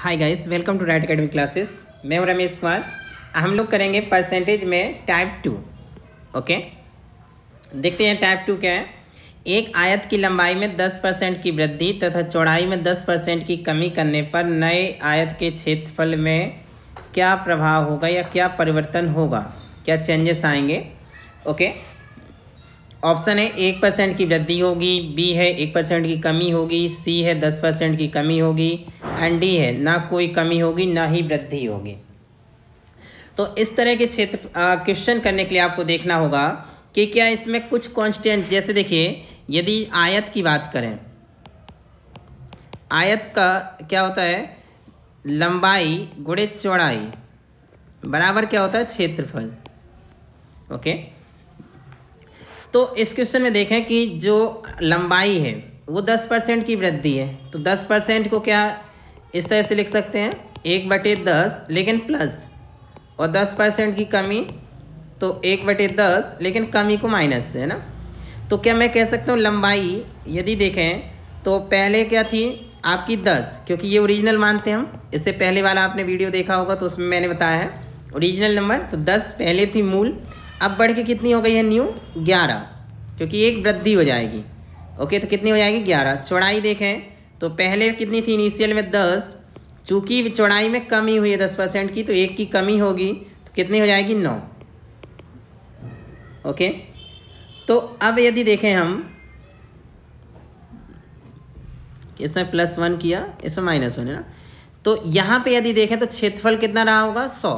Hi guys, welcome to Right Academy classes. मैं हूं रमेश कुमार। हम लोग करेंगे परसेंटेज में टाइप 2। ओके, देखते हैं टाइप 2 क्या है। एक आयत की लंबाई में 10% की वृद्धि तथा चौड़ाई में 10% की कमी करने पर नए आयत के क्षेत्रफल में क्या प्रभाव होगा या क्या परिवर्तन होगा, क्या चेंजेस आएंगे। ओके, ऑप्शन है 1% की वृद्धि होगी, बी है 1% की कमी होगी, सी है 10% की कमी होगी एंड डी है ना कोई कमी होगी ना ही वृद्धि होगी। तो इस तरह के क्षेत्र क्वेश्चन करने के लिए आपको देखना होगा कि क्या इसमें कुछ कांस्टेंट, जैसे देखिए यदि आयत की बात करें, आयत का क्या होता है, लंबाई गुणे चौड़ाई बराबर क्या होता है, क्षेत्रफल। ओके, तो इस क्वेश्चन में देखें कि जो लंबाई है वो 10% की वृद्धि है, तो 10% को क्या इस तरह से लिख सकते हैं 1/10 लेकिन प्लस, और 10% की कमी तो 1/10 लेकिन कमी को माइनस से, है ना। तो क्या मैं कह सकता हूँ लंबाई यदि देखें तो पहले क्या थी आपकी 10, क्योंकि ये ओरिजिनल मानते हैं हम। इससे पहले वाला आपने वीडियो देखा होगा तो उसमें मैंने बताया है ओरिजिनल नंबर, तो 10 पहले थी मूल, अब बढ़ के कितनी हो गई है न्यू 11, क्योंकि एक वृद्धि हो जाएगी। ओके, तो कितनी हो जाएगी 11। चौड़ाई देखें तो पहले कितनी थी इनिशियल में 10, चूँकि चौड़ाई में कमी हुई है 10% की, तो एक की कमी होगी तो कितनी हो जाएगी 9। ओके, तो अब यदि देखें हम इसमें +1 किया, इसमें -1 है ना, तो यहाँ पे यदि देखें तो क्षेत्रफल कितना रहा होगा 100,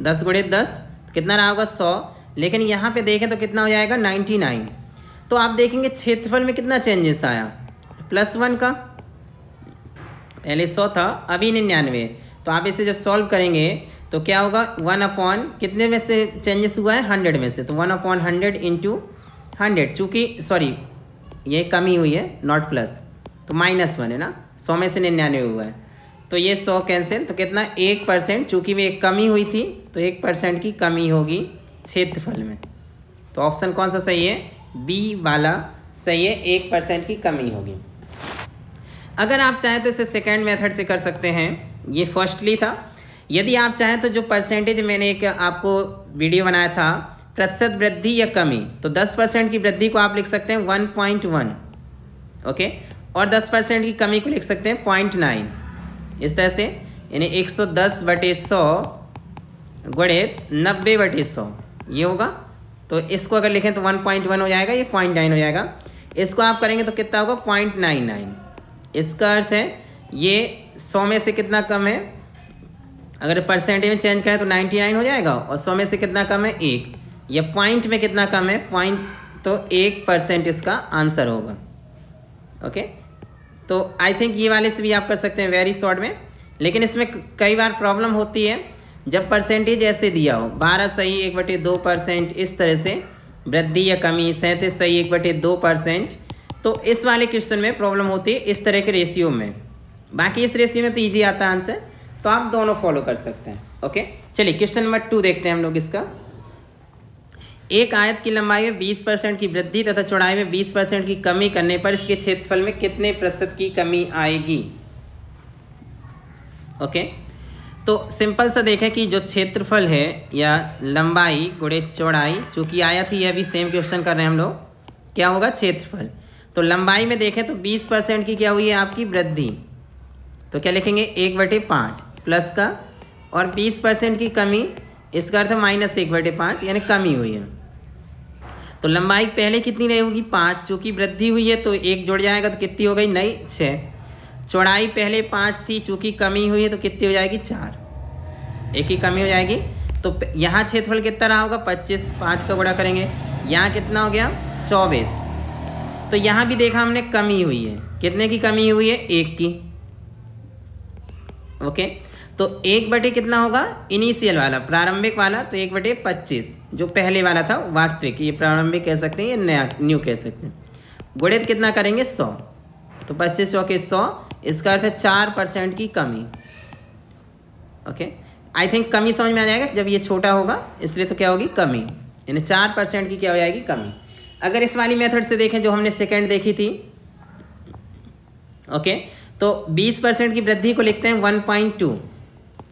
10 × 10 कितना रहा होगा 100, लेकिन यहाँ पे देखें तो कितना हो जाएगा 99। तो आप देखेंगे क्षेत्रफल में कितना चेंजेस आया, +1 का, पहले 100 था अभी 99। तो आप इसे जब सॉल्व करेंगे तो क्या होगा 1/, कितने में से चेंजेस हुआ है 100 में से, तो 1/100 × 100, चूँकि सॉरी ये कमी हुई है नॉट प्लस, तो -1 है ना, 100 में से 99 हुआ है, तो ये 100 कैंसिल, तो कितना 1%, चूँकि वे एक कमी हुई थी तो 1% की कमी होगी क्षेत्रफल में। तो ऑप्शन कौन सा सही है, बी वाला सही है, 1% की कमी होगी। अगर आप चाहें तो इसे सेकेंड मेथड से कर सकते हैं, ये फर्स्टली था। यदि आप चाहें तो जो परसेंटेज मैंने एक आपको वीडियो बनाया था प्रतिशत वृद्धि या कमी, तो 10% की वृद्धि को आप लिख सकते हैं 1.1, ओके, और 10% की कमी को लिख सकते हैं 0.9, इस तरह से, यानी 110/100 गुणे 90/100 ये होगा। तो इसको अगर लिखें तो 1.1 हो जाएगा, ये 0.9 हो जाएगा। इसको आप करेंगे तो कितना होगा 0.99। इसका अर्थ है ये 100 में से कितना कम है, अगर परसेंटेज में चेंज करें तो 99 हो जाएगा, और 100 में से कितना कम है 1, या पॉइंट में कितना कम है पॉइंट, तो 1% इसका आंसर होगा। ओके, तो आई थिंक ये वाले से भी आप कर सकते हैं वेरी शॉर्ट में, लेकिन इसमें कई बार प्रॉब्लम होती है जब परसेंटेज ऐसे दिया हो 12 सही 1/2%, इस तरह से वृद्धि या कमी 37 सही 1/2%, तो इस वाले क्वेश्चन में प्रॉब्लम होती है इस तरह के रेशियो में। बाकी इस रेशियो में तो ईजी आता है आंसर, तो आप दोनों फॉलो कर सकते हैं। ओके, चलिए क्वेश्चन नंबर 2 देखते हैं हम लोग इसका। एक आयत की लंबाई में 20% की वृद्धि तथा चौड़ाई में 20% की कमी करने पर इसके क्षेत्रफल में कितने प्रतिशत की कमी आएगी। ओके, तो सिंपल सा देखें कि जो क्षेत्रफल है या लंबाई गुणे चौड़ाई, चूँकि आयत ही अभी सेम क्वेश्चन कर रहे हैं हम लोग, क्या होगा क्षेत्रफल। तो लंबाई में देखें तो 20% की क्या हुई है आपकी वृद्धि, तो क्या लिखेंगे 1/5 प्लस का, और 20% की कमी, इसका अर्थ -1/5 यानी कमी हुई है। तो लंबाई पहले कितनी रही होगी 5, चूँकि वृद्धि हुई है तो 1 जुड़ जाएगा तो कितनी हो गई नई 6। चौड़ाई पहले 5 थी, चूँकि कमी हुई है तो कितनी हो जाएगी 4, 1 की कमी हो जाएगी। तो यहाँ क्षेत्रफल कितना रहा होगा 25, 5 का गुणा करेंगे, यहाँ कितना हो गया 24। तो यहाँ भी देखा हमने कमी हुई है, कितने की कमी हुई है 1 की। ओके, तो 1 कितना होगा इनिशियल वाला प्रारंभिक वाला, तो 1/25 जो पहले वाला था वास्तविक, ये प्रारंभिक कह सकते हैं, ये नया न्यू कह सकते हैं, गुणित कितना करेंगे 100, तो 25 के 100, इसका अर्थ है 4% की कमी। ओके, आई थिंक कमी समझ में आ जाएगा जब ये छोटा होगा, इसलिए तो क्या होगी कमी, यानी 4% की क्या हो जाएगी कमी। अगर इस वाली मेथड से देखें जो हमने सेकेंड देखी थी, ओके, तो 20% की वृद्धि को लिखते हैं 1.2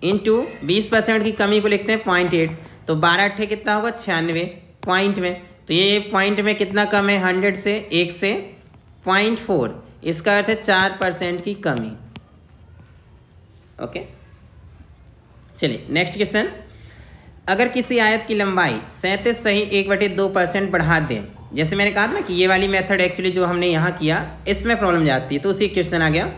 इंटू 20% की कमी को लिखते हैं 0.8। तो 12 अट्ठे कितना होगा 96 पॉइंट में। तो ये पॉइंट में कितना कम है 100 से 1 से 0.4, इसका अर्थ है 4% की कमी। ओके चलिए नेक्स्ट क्वेश्चन। अगर किसी आयत की लंबाई 37 सही 1/2% बढ़ा दें, जैसे मैंने कहा था ना कि ये वाली मेथड एक्चुअली जो हमने यहाँ किया इसमें प्रॉब्लम जाती है, तो उसी क्वेश्चन आ गया,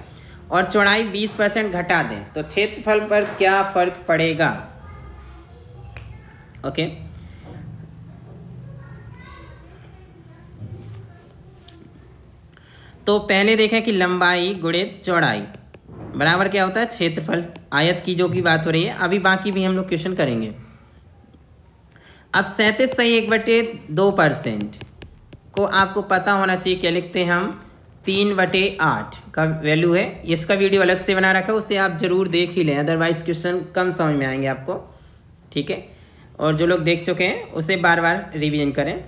और चौड़ाई 20% घटा दें तो क्षेत्रफल पर क्या फर्क पड़ेगा। ओके तो पहले देखें कि लंबाई गुणित चौड़ाई बराबर क्या होता है क्षेत्रफल, आयत की जो की बात हो रही है। अभी बाकी भी हम लोग क्वेश्चन करेंगे। अब 37 सही 1/2% को आपको पता होना चाहिए, क्या लिखते हैं हम 3/8 का वैल्यू है। इसका वीडियो अलग से बना रखा है, उसे आप जरूर देख ही लें, अदरवाइज क्वेश्चन कम समझ में आएंगे आपको, ठीक है। और जो लोग देख चुके हैं उसे बार बार रिवीजन करें।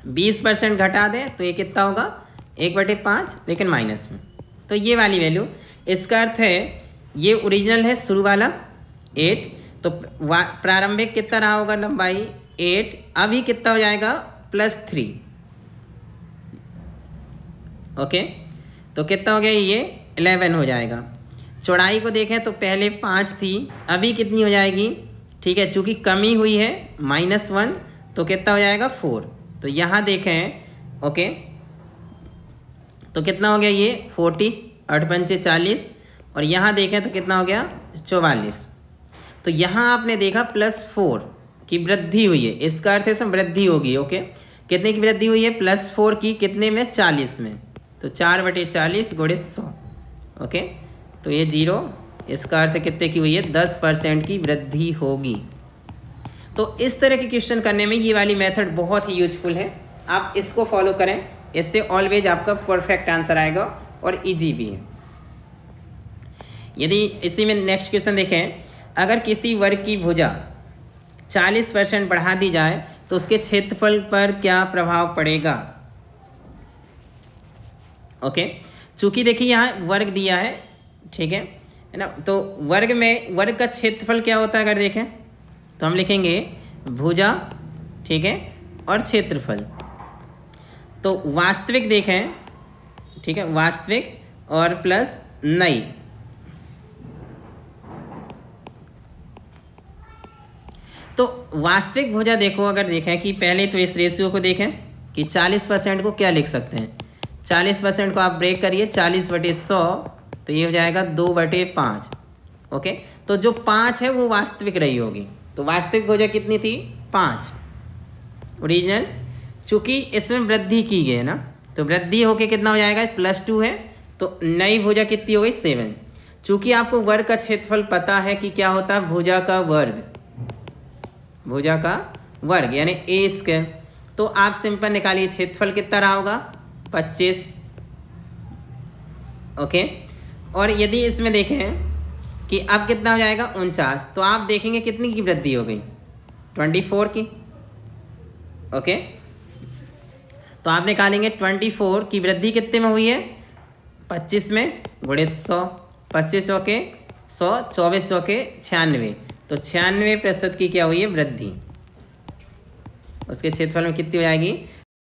20% घटा दें तो ये कितना होगा 1/5, लेकिन माइनस में। तो ये वाली वैल्यू, इसका अर्थ है ये ओरिजिनल है शुरू वाला 8, तो प्रारंभिक कितना रहा होगा लंबाई 8, अभी कितना हो जाएगा +3। ओके तो कितना हो गया ये 11 हो जाएगा। चौड़ाई को देखें तो पहले 5 थी, अभी कितनी हो जाएगी, ठीक है, चूंकि कमी हुई है -1 तो कितना हो जाएगा 4। तो यहाँ देखें ओके तो कितना हो गया ये 40, 8 पंचे 40, और यहाँ देखें तो कितना हो गया 44। तो यहाँ आपने देखा +4 की वृद्धि हुई है, इसका अर्थ है इसमें वृद्धि होगी। ओके कितने की वृद्धि हुई है +4 की, कितने में 40 में, तो 4/40 गुणित 100। ओके तो ये 0, इसका अर्थ कितने की हुई है 10% की वृद्धि होगी। तो इस तरह के क्वेश्चन करने में ये वाली मेथड बहुत ही यूजफुल है, आप इसको फॉलो करें, इससे ऑलवेज आपका परफेक्ट आंसर आएगा और इजी भी है। यदि इसी में नेक्स्ट क्वेश्चन देखें, अगर किसी वर्ग की भुजा 40% बढ़ा दी जाए तो उसके क्षेत्रफल पर क्या प्रभाव पड़ेगा। ओके चूंकि देखिए यहाँ वर्ग दिया है, ठीक है ना, तो वर्ग में वर्ग का क्षेत्रफल क्या होता है अगर देखें तो हम लिखेंगे भुजा, ठीक है, और क्षेत्रफल। तो वास्तविक देखें, ठीक है, वास्तविक और प्लस नई, तो वास्तविक भुजा देखो अगर देखें कि पहले तो इस रेशियो को देखें कि 40% को क्या लिख सकते हैं, 40% को आप ब्रेक करिए 40/100, तो ये हो जाएगा 2/5। ओके तो जो 5 है वो वास्तविक रही होगी, तो वास्तविक भुजा कितनी थी 5 ओरिजिनल, चूंकि इसमें वृद्धि की गई है ना, तो वृद्धि होके कितना हो जाएगा +2 है, तो नई भुजा कितनी हो गई 7। चूंकि आपको वर्ग का क्षेत्रफल पता है कि क्या होता है भुजा का वर्ग, भुजा का वर्ग यानी a², तो आप सिंपल निकालिए क्षेत्रफल कितना रहा होगा 25। ओके और यदि इसमें देखें कि अब कितना हो जाएगा 49, तो आप देखेंगे कितनी की वृद्धि हो गई 24 की। ओके तो आप निकालेंगे 24 की वृद्धि कितने में हुई है 25 में गुणित 100, 25 चौके 100, 24 चौके 96, तो 96% की क्या हुई है वृद्धि, उसके क्षेत्रफल में कितनी हो जाएगी